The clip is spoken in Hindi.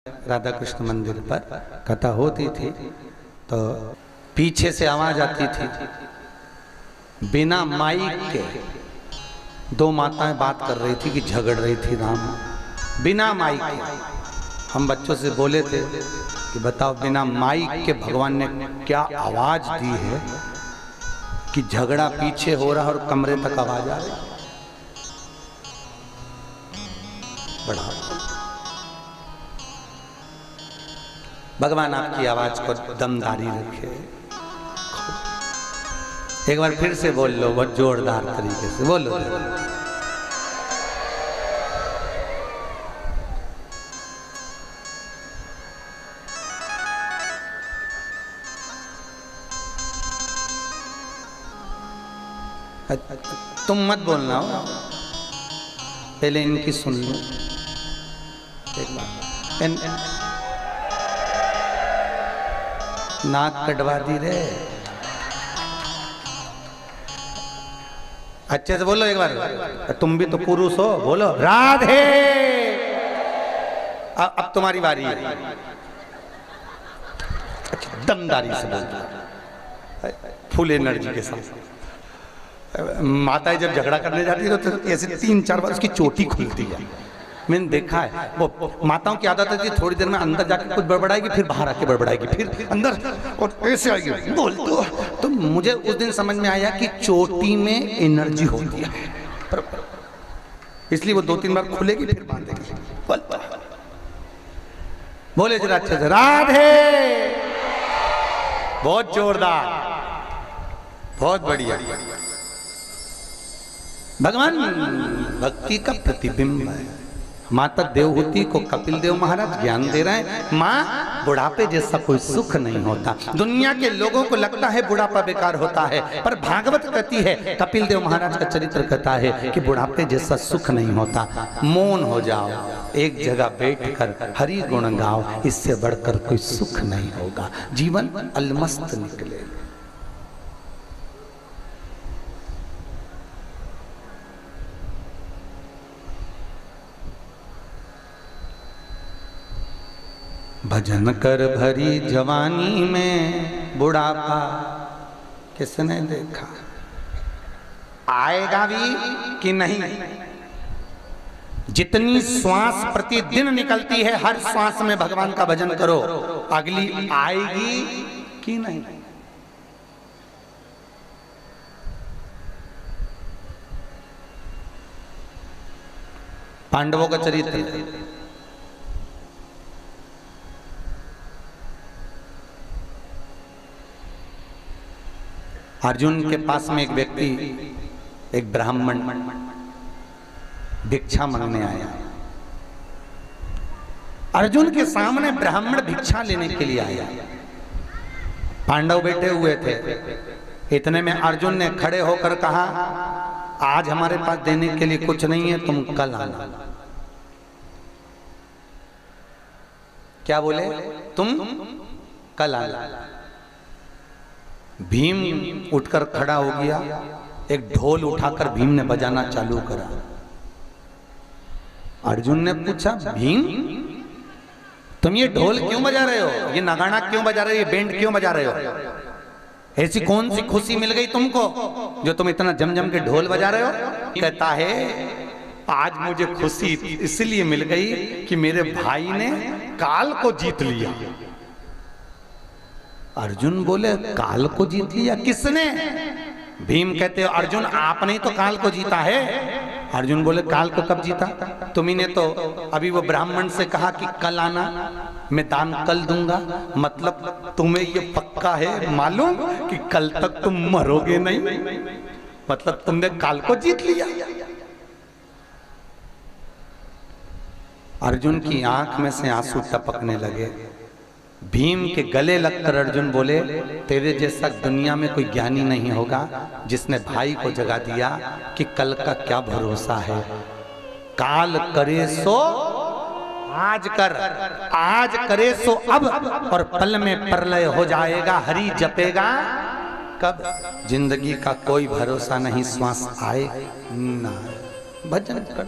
राधा कृष्ण मंदिर पर कथा होती थी तो पीछे से आवाज आती थी, बिना माइक के दो माताएं बात कर रही थी कि झगड़ रही थी राम, बिना माइक के। हम बच्चों से बोले थे कि बताओ बिना माइक के भगवान ने क्या आवाज दी है कि झगड़ा पीछे हो रहा और कमरे तक आवाज आ रही। बड़ा भगवान आपकी आवाज को दमदारी रखे। एक बार फिर से बोल लो, बहुत जोरदार तरीके से बोलो। तुम मत बोलना हो, पहले इनकी सुन लो एक बार। नाक कटवा दी रे, अच्छे से बोलो एक बार। तुम भी तो पुरुष हो, बोलो राधे। अब तुम्हारी बारी है, अच्छा दमदारी से बोलो, फुल एनर्जी के साथ। माताएं जब झगड़ा करने जाती है तो ऐसे 3-4 बार उसकी चोटी खुलती है, मैंने देखा है। वो माताओं की आदत है थोड़ी देर में अंदर जाके कुछ बड़बड़ाएगी, फिर बाहर आके बड़बड़ाएगी, फिर अंदर और ऐसे आएगी बोल तो मुझे उस दिन समझ में आया कि चोटी में एनर्जी होती है, इसलिए वो 2-3 बार खुलेगी फिर बांधेगी। बोले जरा अच्छे से राधे, बहुत जोरदार, बहुत बढ़िया। भगवान भक्ति का प्रतिबिंब है। माता देवहूति को कपिल देव महाराज ज्ञान दे रहे हैं, माँ बुढ़ापे जैसा कोई सुख नहीं होता। दुनिया के लोगों को लगता है बुढ़ापा बेकार होता है, पर भागवत कहती है, कपिल देव महाराज का चरित्र कहता है कि बुढ़ापे जैसा सुख नहीं होता। मौन हो जाओ, एक जगह बैठकर हरि गुण गाओ, इससे बढ़कर कोई सुख नहीं होगा। जीवन अलमस्त निकले। भजन कर भरी जवानी में बुढ़ापा किसने देखा, आएगा भी कि नहीं। जितनी श्वास प्रतिदिन निकलती है, हर श्वास में भगवान का भजन करो, अगली आएगी कि नहीं। पांडवों का चरित्र, अर्जुन के पास में एक व्यक्ति, एक ब्राह्मण भिक्षा मांगने आया। अर्जुन के सामने ब्राह्मण भिक्षा लेने के लिए आया। पांडव बैठे हुए थे। इतने में अर्जुन ने खड़े होकर कहा, आज हमारे पास देने के लिए कुछ नहीं है, तुम कल आना। क्या बोले? तुम कल आना। भीम उठकर खड़ा हो गया, एक ढोल उठाकर भीम ने बजाना चालू करा। अर्जुन ने पूछा, भीम तुम ये ढोल क्यों बजा रहे हो, ये नगाड़ा क्यों बजा रहे हो, ये बैंड क्यों बजा रहे हो? ऐसी कौन सी खुशी मिल गई तुमको जो तुम इतना जम के ढोल बजा रहे हो? कहता है, आज मुझे खुशी इसलिए मिल गई कि मेरे भाई ने काल को जीत लिया। अर्जुन बोले, काल को जीत लिया किसने? भीम कहते, अर्जुन आपने ही तो काल को जीता है। अर्जुन बोले, काल को कब जीता? तुम्ही ने तो अभी वो ब्राह्मण से कहा कि कल आना, मैं दान कल दूंगा। मतलब तुम्हें ये पक्का है मालूम कि कल तक तुम मरोगे नहीं, मतलब तुमने काल को जीत लिया। अर्जुन की आंख में से आंसू टपकने लगे। भीम के गले लगकर अर्जुन बोले, तेरे जैसा दुनिया में कोई ज्ञानी नहीं होगा जिसने भाई को जगा दिया कि कल का क्या भरोसा है। काल करे सो आज कर, आज करे सो अब, और पल में प्रलय हो जाएगा। हरि जपेगा कब? जिंदगी का कोई भरोसा नहीं, श्वास आए ना। भजन कर।